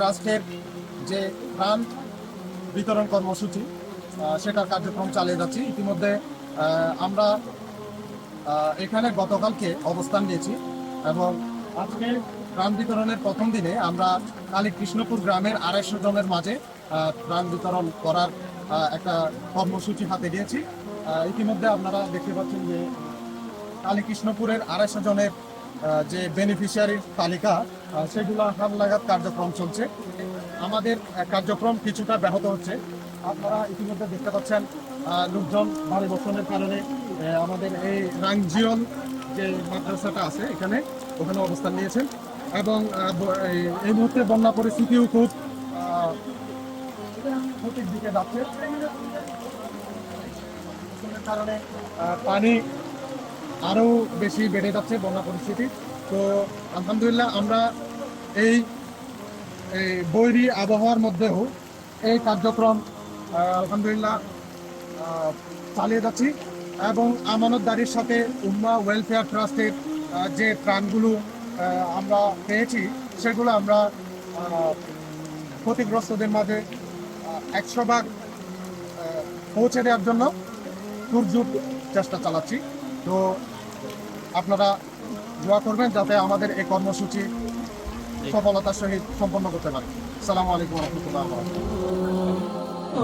ট্রাস্টের যে ত্রাণ বিতরণ কর্মসূচি সেটার কার্যক্রম চালিয়ে যাচ্ছি। ইতিমধ্যে আমরা এখানে গতকালকে অবস্থান নিয়েছি এবং আজকে ত্রাণ বিতরণের প্রথম দিনে আমরা কালীকৃষ্ণপুর গ্রামের 250 জনের মাঝে ত্রাণ বিতরণ করার একটা কর্মসূচি হাতে নিয়েছি। ইতিমধ্যে আপনারা দেখতে পাচ্ছেন যে কালীকৃষ্ণপুরের 250 জনের যে বেনিফিশিয়ারির তালিকা সেগুলো হালনাগাদ কার্যক্রম চলছে। আমাদের কার্যক্রম কিছুটা ব্যাহত হচ্ছে। আপনারা ইতিমধ্যে দেখতে পাচ্ছেন লোকজন ভারী বর্ষণের কারণে আমাদের এই রাংজিয়ন যে মাদ্রাসাটা আছে ওখানে অবস্থান নিয়েছেন এবং এই মুহূর্তে বন্যা পরিস্থিতিও খুব ক্ষতির দিকে যাচ্ছে। কারণে পানি আরও বেশি বেড়ে যাচ্ছে বন্যা পরিস্থিতি। তো আলহামদুলিল্লাহ আমরা এই বৈরী আবহাওয়ার মধ্যেও এই কার্যক্রম আলহামদুলিল্লাহ চালিয়ে যাচ্ছি এবং আমানতদারির সাথে উম্মাহ ওয়েলফেয়ার ট্রাস্টের যে ত্রাণগুলো আমরা পেয়েছি সেগুলো আমরা ক্ষতিগ্রস্তদের মাঝে 100% পৌঁছে দেওয়ার জন্য পুরজোর চেষ্টা চালাচ্ছি। তো আপনারা দোয়া করবেন যাতে আমাদের এই কর্মসূচি সফলতার সহিত সম্পন্ন করতে পারি। আসসালামু আলাইকুম ওয়া রাহমাতুল্লাহি ওয়া বারাকাতুহু।